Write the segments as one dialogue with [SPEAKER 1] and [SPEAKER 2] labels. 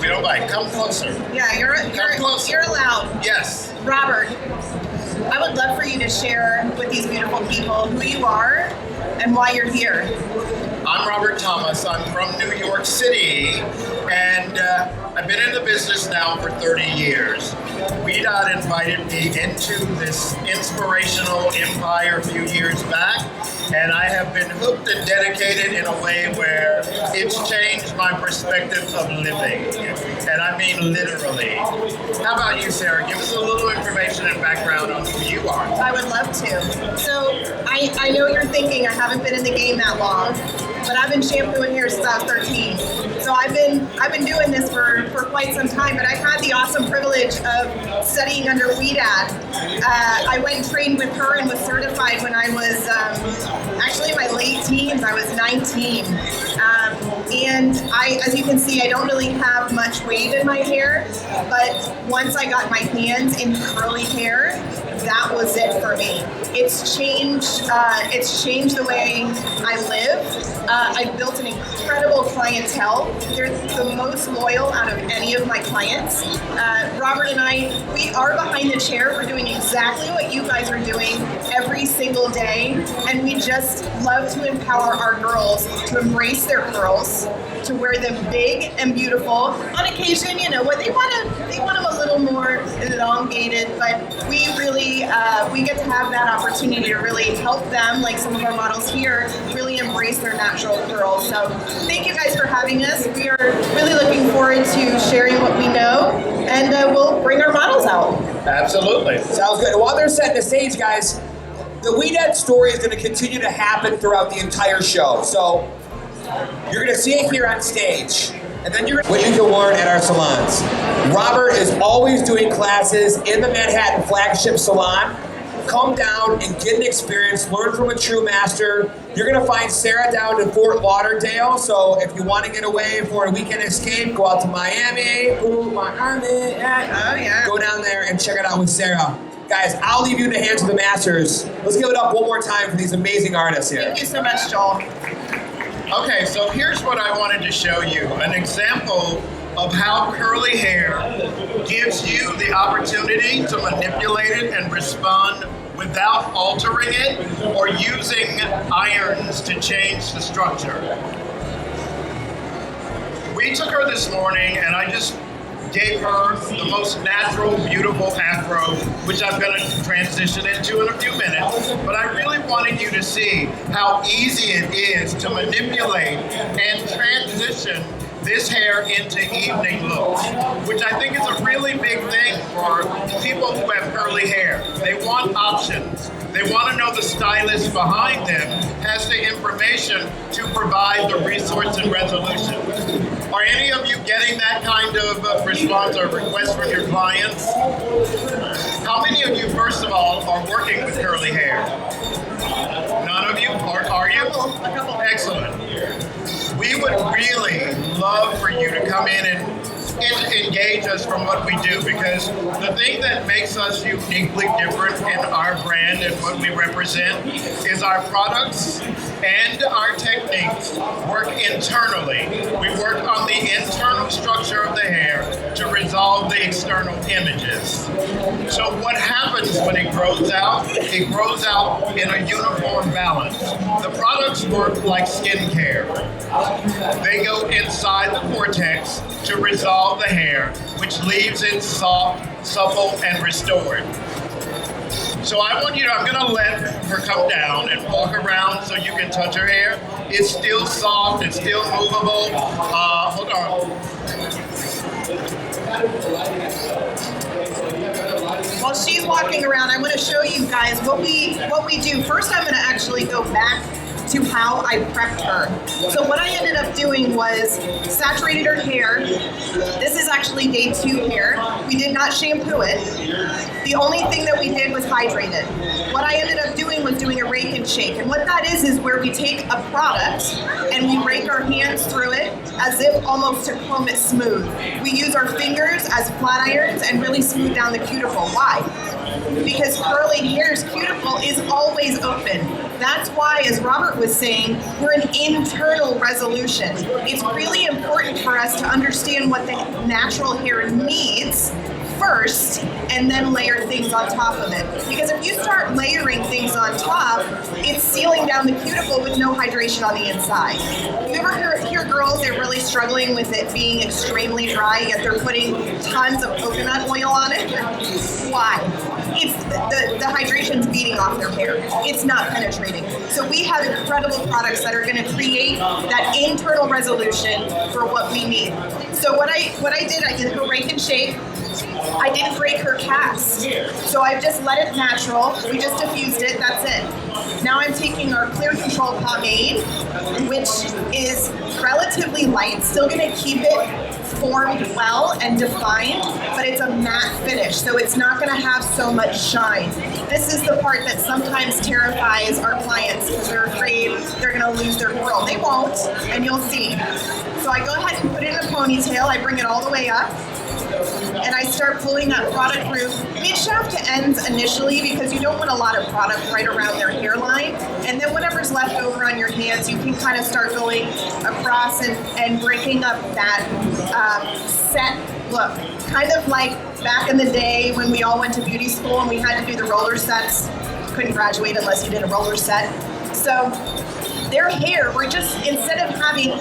[SPEAKER 1] you don't mind. Come closer.
[SPEAKER 2] Yeah, you're allowed.
[SPEAKER 1] Yes.
[SPEAKER 2] Robert, I would love for you to share with these beautiful people who you are and why you're here.
[SPEAKER 1] I'm Robert Thomas. I'm from New York City, and I've been in the business now for 30 years. WeDot invited me into this inspirational empire a few years back, and I have been hooked and dedicated in a way where it's changed my perspective of living, and I mean literally. How about you, Sarah? Give us a little information and background on who you are.
[SPEAKER 2] I would love to. So I know you're thinking I haven't been in the game that long, but I've been shampooing here since I was 13. So I've been doing this for quite some time, but I've had the awesome privilege of studying under WeDot. I went and trained with her and was certified when I was actually in my late teens. I was 19. And as you can see, I don't really have much wave in my hair, but once I got my hands in curly hair, that was it for me. It's changed the way I live. I've built an incredible clientele. They're the most loyal out of any of my clients. Robert and I, we are behind the chair. We're doing exactly what you guys are doing every single day. And we just love to empower our girls to embrace their curls, to wear them big and beautiful. On occasion, you know, what they want them a little more elongated, but we really, we get to have that opportunity to really help them, like some of our models here, really embrace their natural curls. So thank you guys for having us. We are really looking forward to sharing what we know, and we'll bring our models out.
[SPEAKER 1] Absolutely.
[SPEAKER 3] Sounds good. While they're setting the stage, guys, the WeDot story is going to continue to happen throughout the entire show. So you're going to see it here on stage, and then you're what you can learn at our salons. Robert is always doing classes in the Manhattan flagship salon. Come down and get an experience, learn from a true master. You're gonna find Sarah down in Fort Lauderdale, so if you wanna get away for a weekend escape, go out to Miami. Ooh, Miami.
[SPEAKER 2] Oh yeah.
[SPEAKER 3] Go down there and check it out with Sarah. Guys, I'll leave you in the hands of the masters. Let's give it up one more time for these amazing artists here.
[SPEAKER 2] Thank you so much, Joel.
[SPEAKER 1] Okay, so here's what I wanted to show you, an example of how curly hair gives you the opportunity to manipulate it and respond without altering it or using irons to change the structure. We took her this morning and I just gave her the most natural, beautiful afro, which I'm going to transition into in a few minutes. But I really wanted you to see how easy it is to manipulate and transition this hair into evening looks, which I think is a really big thing for people who have curly hair. They want options. They want to know the stylist behind them has the information to provide the resource and resolution. Are any of you getting that kind of response or request from your clients? How many of you, first of all, are working with curly hair? None of you? Are you?
[SPEAKER 2] A couple.
[SPEAKER 1] Excellent. We would really love for you to come in and engage us from what we do, because the thing that makes us uniquely different in our brand and what we represent is our products and our techniques work internally. We work on the internal structure of the hair to resolve the external images. So what happens when it grows out? It grows out in a uniform balance. The products work like skincare. They go inside the cortex to resolve the hair, which leaves it soft, supple, and restored. So I'm gonna let her come down and walk around so you can touch her hair. It's still soft, it's still movable. Hold on.
[SPEAKER 2] While she's walking around, I want to show you guys what we do. First, I'm going to actually go back to how I prepped her. So what I ended up doing was saturated her hair. This is actually day 2 hair. We did not shampoo it. The only thing that we did was hydrate it. What I ended up doing was doing a rake and shake. And what that is where we take a product and we rake our hands through it as if almost to comb it smooth. We use our fingers as flat irons and really smooth down the cuticle. Why? Because curly hair's cuticle is always open. That's why, as Robert was saying, we're an internal resolution. It's really important for us to understand what the natural hair needs first and then layer things on top of it. Because if you start layering things on top, it's sealing down the cuticle with no hydration on the inside. You ever hear girls, they're really struggling with it being extremely dry, yet they're putting tons of coconut oil on it? Why? It's the hydration's beating off their hair. It's not penetrating. So we have incredible products that are going to create that internal resolution for what we need. So what I did, I did her rake and shake. I didn't break her cast. So I've just let it natural. We just diffused it, that's it. Now I'm taking our Clear Control pomade, which is relatively light, still gonna keep it formed well and defined, but it's a matte finish, so it's not gonna have so much shine. This is the part that sometimes terrifies our clients because they're afraid they're gonna lose their curl. They won't, and you'll see. So I go ahead and put it in a ponytail, I bring it all the way up, and I start pulling up product through mid-shaft to ends initially because you don't want a lot of product right around their hairline. And then whatever's left over on your hands, you can kind of start going across and breaking up that set look. Kind of like back in the day when we all went to beauty school and we had to do the roller sets. Couldn't graduate unless you did a roller set. So their hair, we're just, instead of having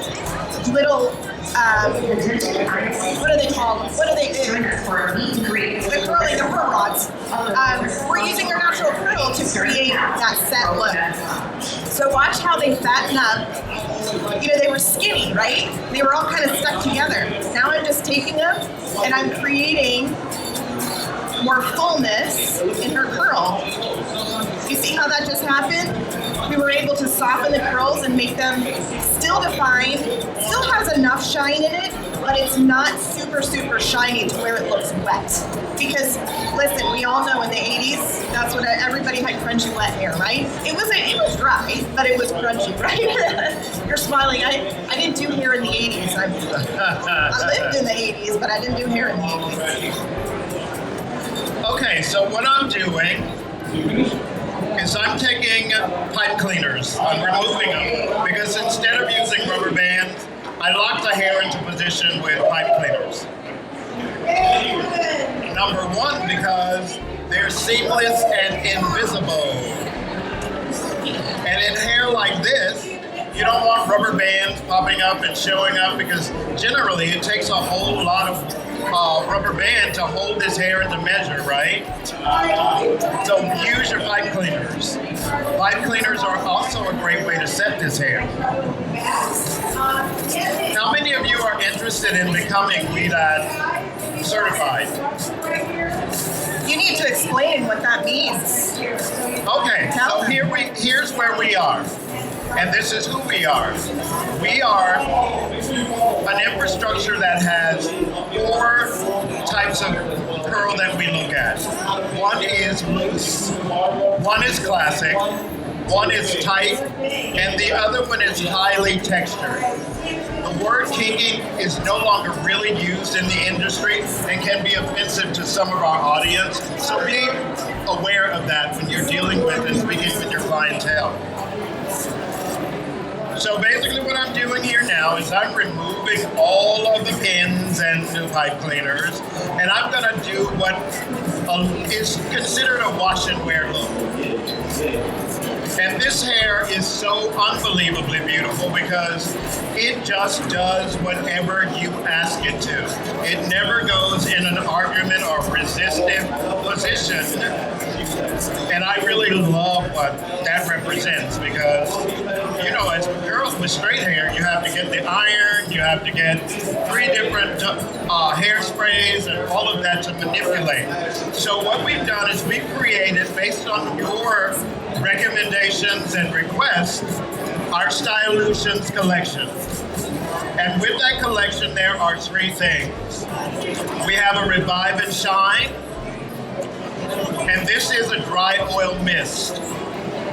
[SPEAKER 2] little what are they called? What are they? The curling, the curl rods. We're using their natural curl to create that set look. So watch how they fatten up. You know, they were skinny, right? They were all kind of stuck together. Now I'm just taking them and I'm creating more fullness in her curl. You see how that just happened? We were able to soften the curls and make them still defined, still has enough shine in it, but it's not super, super shiny to where it looks wet. Because, listen, we all know in the 80s, that's what everybody had crunchy wet hair, right? It was dry, but it was crunchy, right? You're smiling. I didn't do hair in the 80s. I lived in the 80s, but I didn't do hair in the 80s.
[SPEAKER 1] Okay, so what I'm doing is I'm taking pipe cleaners. I'm removing them because instead of using rubber bands, I lock the hair into position with pipe cleaners. Number one, because they're seamless and invisible. And in hair like this, you don't want rubber bands popping up and showing up because generally it takes a whole lot of rubber band to hold this hair into measure, right? So use your pipe cleaners. Pipe cleaners are also a great way to set this hair. How many of you are interested in becoming WEDAD certified?
[SPEAKER 2] You need to explain what that means.
[SPEAKER 1] Okay, so here's where we are. And this is who we are. We are an infrastructure that has 4 types of curl that we look at. One is loose, one is classic, one is tight, and the other one is highly textured. The word kinky is no longer really used in the industry and can be offensive to some of our audience. So be aware of that when you're dealing with and speaking with your clientele. So basically what I'm doing here now is I'm removing all of the pins and new pipe cleaners, and I'm gonna do what is considered a wash and wear look. And this hair is so unbelievably beautiful because it just does whatever you ask it to. It never goes in an argument or resistive position. And I really love what that represents because, you know, as girls with straight hair, you have to get the iron, you have to get 3 different hairsprays and all of that to manipulate. So what we've done is we've created, based on your recommendations and requests, our Stylutions collection. And with that collection, there are 3 things. We have a Revive and Shine, and this is a dry oil mist.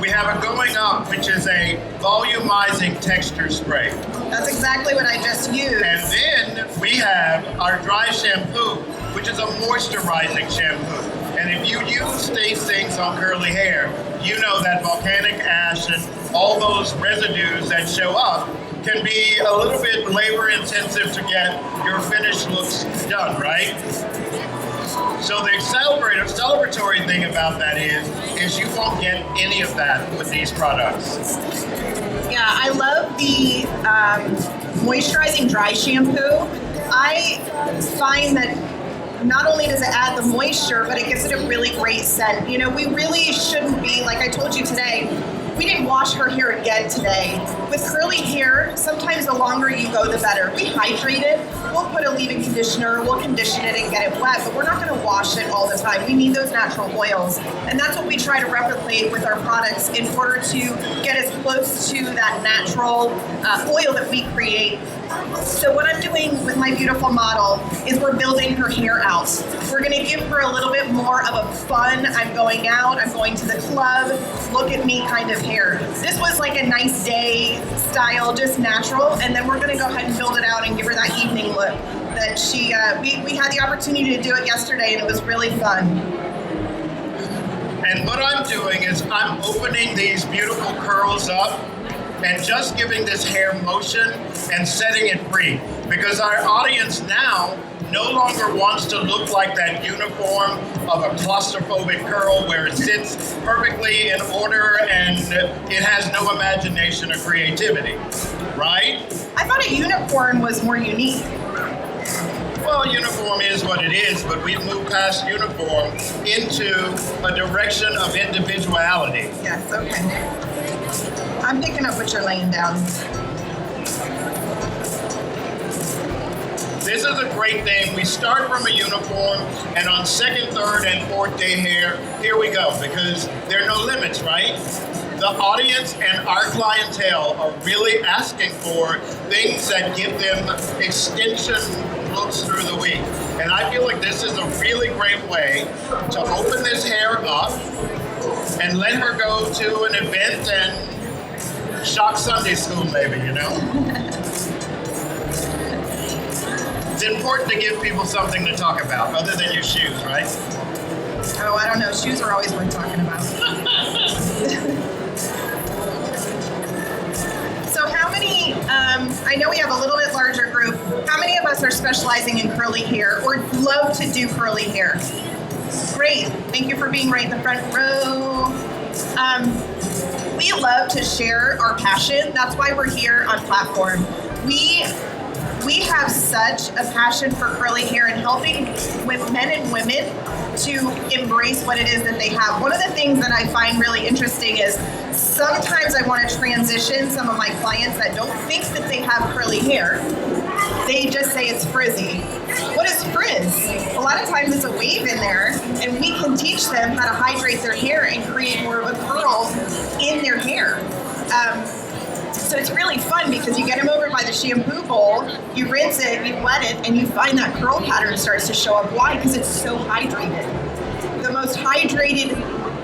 [SPEAKER 1] We have a Going Up, which is a volumizing texture spray.
[SPEAKER 2] That's exactly what I just used.
[SPEAKER 1] And then we have our dry shampoo, which is a moisturizing shampoo. And if you use these things on curly hair, you know that volcanic ash and all those residues that show up can be a little bit labor intensive to get your finished looks done, right? So the celebratory thing about that is you won't get any of that with these products.
[SPEAKER 2] Yeah, I love the moisturizing dry shampoo. I find that not only does it add the moisture, but it gives it a really great scent. You know, we really shouldn't be, like I told you today, we didn't wash her hair again today. With curly hair, sometimes the longer you go, the better. We hydrate it, we'll put a leave-in conditioner, we'll condition it and get it wet, but we're not gonna wash it all the time. We need those natural oils. And that's what we try to replicate with our products in order to get as close to that natural oil that we create. So what I'm doing with my beautiful model is we're building her hair out. We're gonna give her a little bit more of a fun, I'm going out, I'm going to the club, look at me kind of hair. This was like a nice day style, just natural, and then we're gonna go ahead and build it out and give her that evening look that she, we had the opportunity to do it yesterday and it was really fun.
[SPEAKER 1] And what I'm doing is I'm opening these beautiful curls up and just giving this hair motion and setting it free. Because our audience now no longer wants to look like that uniform of a claustrophobic curl where it sits perfectly in order and it has no imagination or creativity, right?
[SPEAKER 2] I thought a unicorn was more unique.
[SPEAKER 1] Well, uniform is what it is, but we've moved past uniform into a direction of individuality.
[SPEAKER 2] Yes, okay. I'm picking up what you're laying down.
[SPEAKER 1] This is a great thing. We start from a uniform, and on second, third, and fourth day hair, here we go, because there are no limits, right? The audience and our clientele are really asking for things that give them extension looks through the week. And I feel like this is a really great way to open this hair up and let her go to an event and shock Sunday school maybe, you know? It's important to give people something to talk about other than your shoes, right?
[SPEAKER 2] Oh, I don't know. Shoes are always worth talking about. So how many, I know we have a little bit larger group. How many of us are specializing in curly hair or love to do curly hair? Great. Thank you for being right in the front row. We love to share our passion. That's why we're here on platform. We have such a passion for curly hair and helping with men and women to embrace what it is that they have. One of the things that I find really interesting is sometimes I want to transition some of my clients that don't think that they have curly hair. They just say it's frizzy. What is frizz? A lot of times it's a wave in there, and we can teach them how to hydrate their hair and create more of a curl in their hair. So it's really fun because you get them over by the shampoo bowl, you rinse it, you wet it, and you find that curl pattern starts to show up. Why? Because it's so hydrated. The most hydrated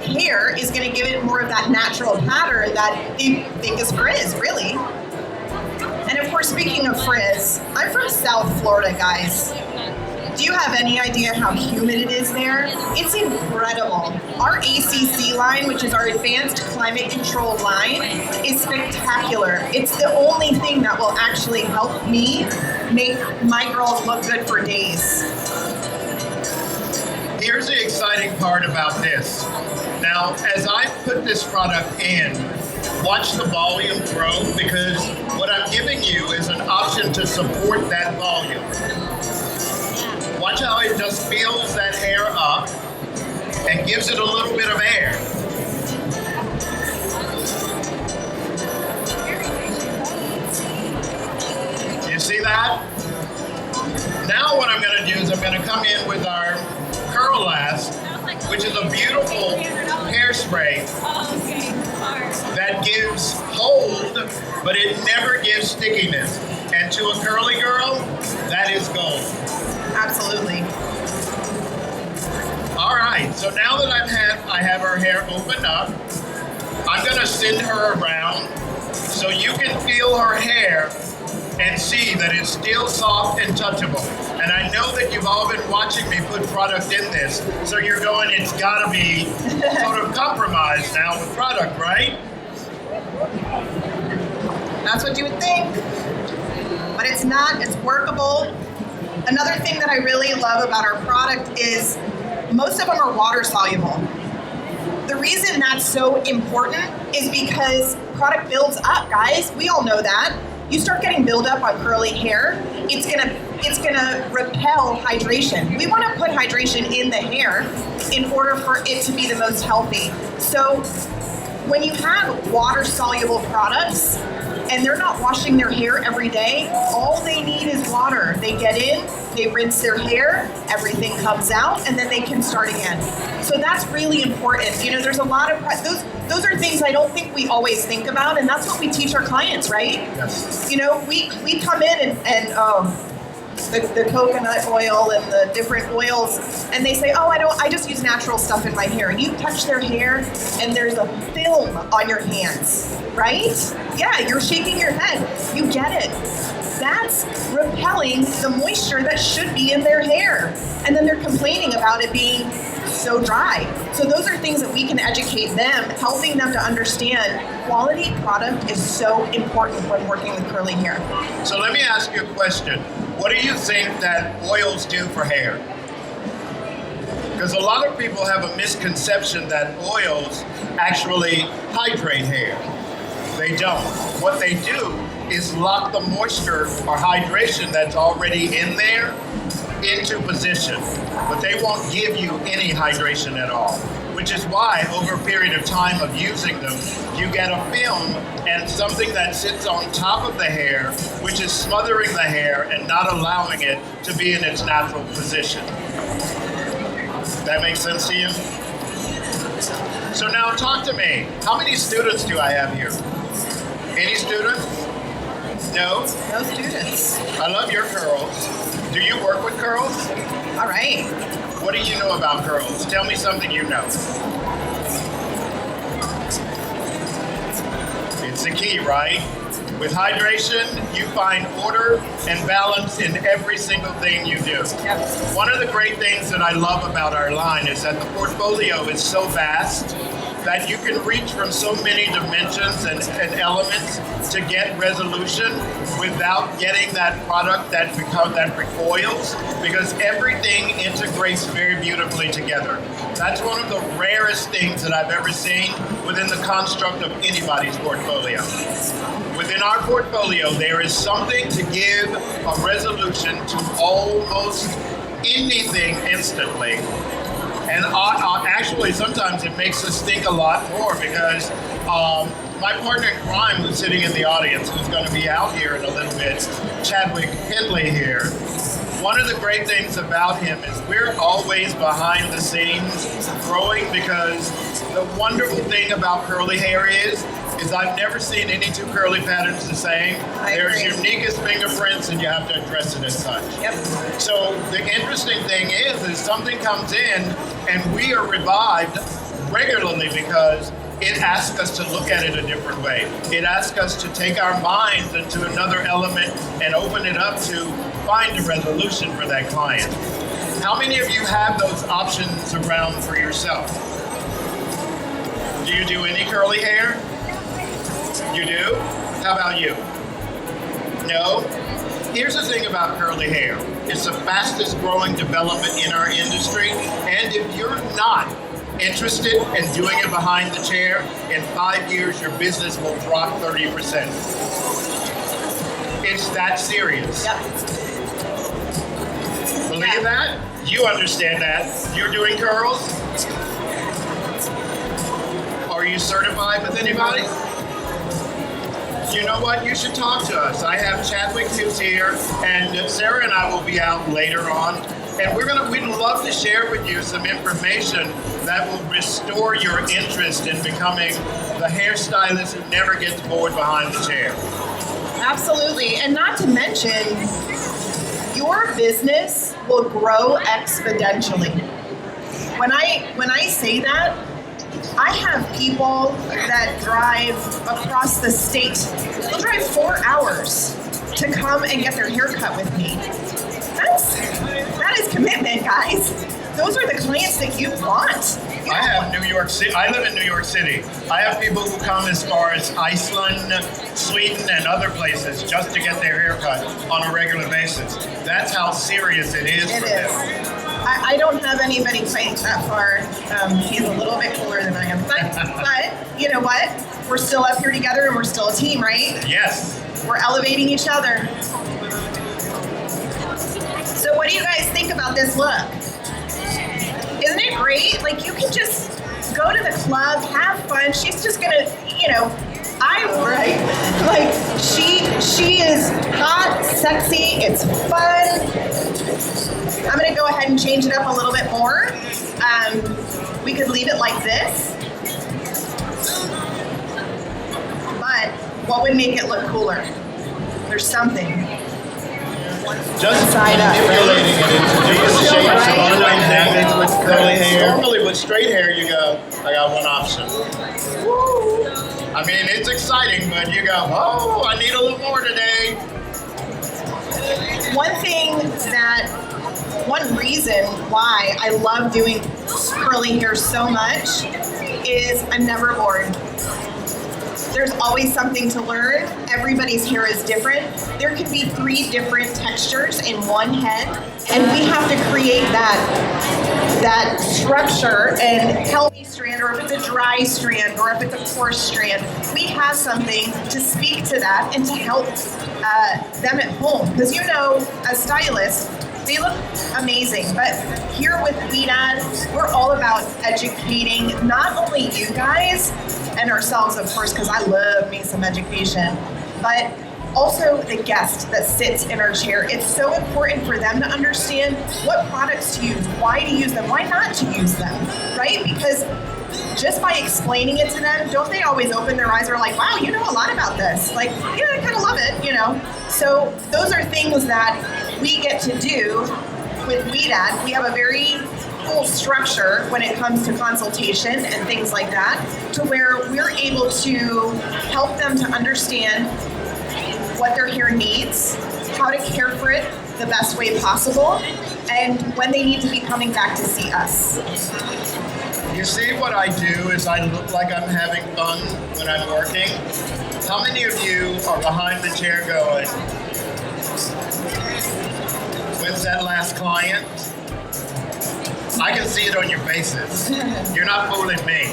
[SPEAKER 2] hair is going to give it more of that natural pattern that they think is frizz, really. And of course, speaking of frizz, I'm from South Florida, guys. Do you have any idea how humid it is there? It's incredible. Our ACC line, which is our Advanced Climate Control line, is spectacular. It's the only thing that will actually help me make my girls look good for days.
[SPEAKER 1] Here's the exciting part about this. Now, as I put this product in, watch the volume grow because what I'm giving you is an option to support that volume. Watch how it just fills that hair up and gives it a little bit of air. You see that? Now what I'm going to do is I'm going to come in with our Curl Last, which is a beautiful hairspray that gives hold, but it never gives stickiness. And to a curly girl, that is gold.
[SPEAKER 2] Absolutely.
[SPEAKER 1] All right, so now that I have her hair opened up, I'm gonna send her around so you can feel her hair and see that it's still soft and touchable. And I know that you've all been watching me put product in this, so you're going, it's gotta be sort of compromised now with product, right?
[SPEAKER 2] That's what you would think. But it's not, it's workable. Another thing that I really love about our product is most of them are water soluble. The reason that's so important is because product builds up, guys. We all know that. You start getting buildup on curly hair, it's gonna repel hydration. We wanna put hydration in the hair in order for it to be the most healthy. So when you have water soluble products and they're not washing their hair every day, all they need is water. They get in, they rinse their hair, everything comes out, and then they can start again. So that's really important. You know, there's a lot of, those are things I don't think we always think about, and that's what we teach our clients, right?
[SPEAKER 1] Yes.
[SPEAKER 2] You know, we come in and the coconut oil and the different oils, and they say, oh, I just use natural stuff in my hair. And you touch their hair and there's a film on your hands, right? Yeah, you're shaking your head. You get it. That's repelling the moisture that should be in their hair. And then they're complaining about it being so dry. So those are things that we can educate them, helping them to understand quality product is so important when working with curly hair.
[SPEAKER 1] So let me ask you a question. What do you think that oils do for hair? Because a lot of people have a misconception that oils actually hydrate hair. They don't. What they do is lock the moisture or hydration that's already in there into position, but they won't give you any hydration at all, which is why over a period of time of using them, you get a film and something that sits on top of the hair, which is smothering the hair and not allowing it to be in its natural position. That makes sense to you? So now talk to me. How many students do I have here? Any students? No?
[SPEAKER 2] No students.
[SPEAKER 1] I love your curls. Do you work with curls?
[SPEAKER 2] All right.
[SPEAKER 1] What do you know about curls? Tell me something you know. It's the key, right? With hydration, you find order and balance in every single thing you do.
[SPEAKER 2] Yep.
[SPEAKER 1] One of the great things that I love about our line is that the portfolio is so vast that you can reach from so many dimensions and elements to get resolution without getting that product that recoils, because everything integrates very beautifully together. That's one of the rarest things that I've ever seen within the construct of anybody's portfolio. Within our portfolio, there is something to give a resolution to almost anything instantly. And actually, sometimes it makes us think a lot more, because my partner in crime, who's sitting in the audience, who's going to be out here in a little bit, Chadwick Henley here, one of the great things about him is we're always behind the scenes growing, because the wonderful thing about curly hair is I've never seen any two curly patterns the same. There's uniquest fingerprints, and you have to address it as such.
[SPEAKER 2] Yep.
[SPEAKER 1] So the interesting thing is something comes in and we are revived regularly, because it asks us to look at it a different way. It asks us to take our minds into another element and open it up to find a resolution for that client. How many of you have those options around for yourself? Do you do any curly hair? You do? How about you? No? Here's the thing about curly hair. It's the fastest growing development in our industry, and if you're not interested in doing it behind the chair, in 5 years your business will drop 30%. It's that serious.
[SPEAKER 2] Yep.
[SPEAKER 1] Believe that? You understand that. You're doing curls? Are you certified with anybody? You know what? You should talk to us. I have Chadwick who's here, and Sarah and I will be out later on. And we'd love to share with you some information that will restore your interest in becoming the hairstylist who never gets bored behind the chair.
[SPEAKER 2] Absolutely. And not to mention, your business will grow exponentially. When I say that, I have people that drive across the state. They'll drive 4 hours to come and get their hair cut with me. That is commitment, guys. Those are the clients that you want.
[SPEAKER 1] I have New York City. I live in New York City. I have people who come as far as Iceland, Sweden, and other places just to get their hair cut on a regular basis. That's how serious it is for them.
[SPEAKER 2] I don't have anybody quite that far. He's a little bit cooler than I am. But you know what? We're still up here together and we're still a team, right?
[SPEAKER 1] Yes.
[SPEAKER 2] We're elevating each other. So what do you guys think about this look? Isn't it great? Like, you can just go to the club, have fun. She's just gonna, like, she is hot, sexy, it's fun. I'm gonna go ahead and change it up a little bit more. We could leave it like this. But what would make it look cooler? There's something.
[SPEAKER 1] Just
[SPEAKER 2] side up,
[SPEAKER 1] manipulating it into different shapes
[SPEAKER 2] right?
[SPEAKER 1] and ornaments with curly hair. Normally with straight hair, you go, I got one option.
[SPEAKER 2] Woo.
[SPEAKER 1] I mean, it's exciting, but you go, oh, I need a little more today.
[SPEAKER 2] One reason why I love doing curly hair so much is I'm never bored. There's always something to learn. Everybody's hair is different. There could be 3 different textures in one head, and we have to create that structure and healthy strand, or if it's a dry strand, or if it's a coarse strand. We have something to speak to that and to help them at home. Because as stylists, they look amazing, but here with BeautyHealth, we're all about educating not only you guys and ourselves, of course, because I love me some education, but also the guest that sits in our chair. It's so important for them to understand what products to use, why to use them, why not to use them, right? Because just by explaining it to them, don't they always open their eyes and are like, wow, you know a lot about this. Like, yeah, I kind of love it, So those are things that we get to do with BeautyHealth. We have a very full structure when it comes to consultation and things like that, to where we're able to help them to understand what their hair needs, how to care for it the best way possible, and when they need to be coming back to see us.
[SPEAKER 1] You see, what I do is I look like I'm having fun when I'm working. How many of you are behind the chair going, when's that last client? I can see it on your faces. You're not fooling me.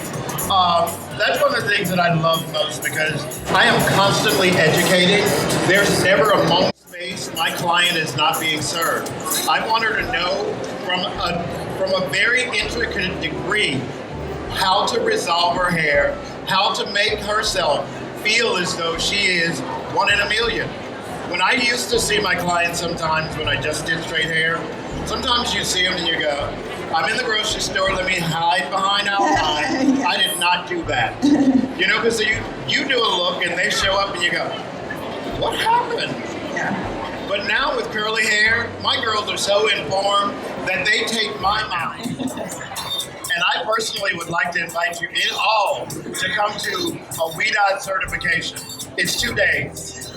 [SPEAKER 1] That's one of the things that I love most, because I am constantly educating. There's never a moment my client is not being served. I want her to know from a very intricate degree how to resolve her hair, how to make herself feel as though she is 1 in a million. When I used to see my clients sometimes when I just did straight hair, sometimes you see them and you go, I'm in the grocery store, let me hide behind outline. I did not do that. Because you do a look and they show up and you go, what happened?
[SPEAKER 2] Yeah.
[SPEAKER 1] But now with curly hair, my girls are so informed that they take my mind. And I personally would like to invite you in all to come to a BeautyHealth certification. It's 2 days.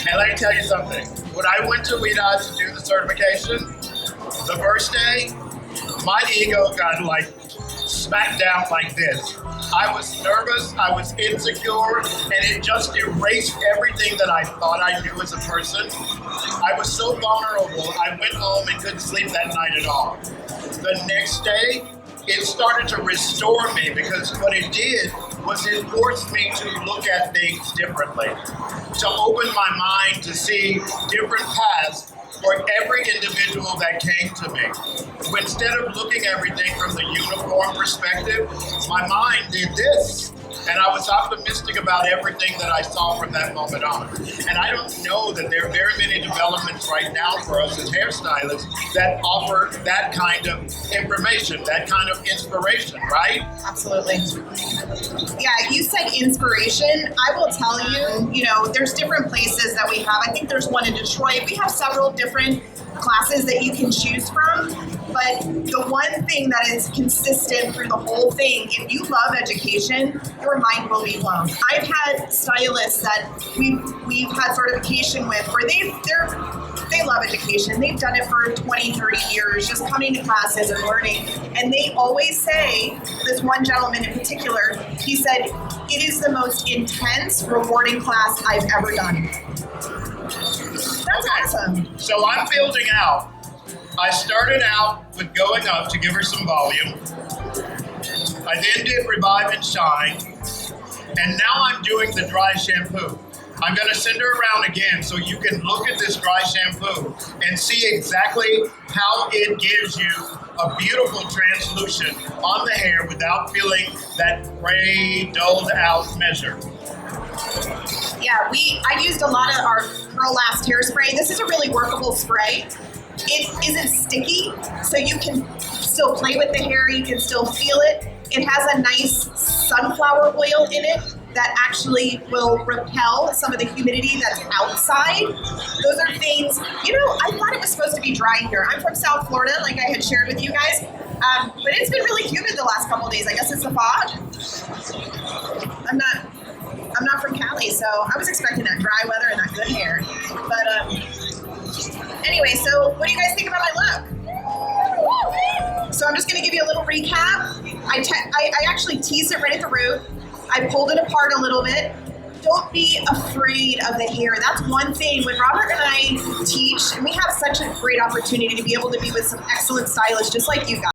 [SPEAKER 1] And let me tell you something. When I went to BeautyHealth to do the certification, the first day, my ego got smacked down like this. I was nervous, I was insecure, and it just erased everything that I thought I knew as a person. I was so vulnerable, I went home and couldn't sleep that night at all. The next day, it started to restore me, because what it did was it forced me to look at things differently, to open my mind to see different paths for every individual that came to me. Instead of looking everything from the uniform perspective, my mind did this. And I was optimistic about everything that I saw from that moment on. And I don't know that there are very many developments right now for us as hairstylists that offer that kind of information, that kind of inspiration, right?
[SPEAKER 2] Absolutely. Yeah, you said inspiration. I will tell you, there's different places that we have. I think there's one in Detroit. We have several different classes that you can choose from. But the one thing that is consistent through the whole thing, if you love education, your mind will be blown. I've had stylists that we've had certification with where they're they love education. They've done it for 20, 30 years, just coming to classes and learning. And they always say, this one gentleman in particular, he said, it is the most intense, rewarding class I've ever done. That's awesome.
[SPEAKER 1] So I'm building out. I started out with going up to give her some volume. I then did Revive and Shine. And now I'm doing the dry shampoo. I'm gonna send her around again so you can look at this dry shampoo and see exactly how it gives you a beautiful translution on the hair without feeling that gray, dulled out measure.
[SPEAKER 2] Yeah, I used a lot of our Curl Last hairspray. This is a really workable spray. It isn't sticky, so you can still play with the hair, you can still feel it. It has a nice sunflower oil in it that actually will repel some of the humidity that's outside. Those are things, I thought it was supposed to be dry here. I'm from South Florida, like I had shared with you guys, but it's been really humid the last couple of days. I guess it's the fog. I'm not from Cali, so I was expecting that dry weather and that good hair. But anyway, so what do you guys think about my look? So I'm just gonna give you a little recap. I actually teased it right at the root. I pulled it apart a little bit. Don't be afraid of the hair. That's one thing. When Robert and I teach, and we have such a great opportunity to be able to be with some excellent stylists just like you guys.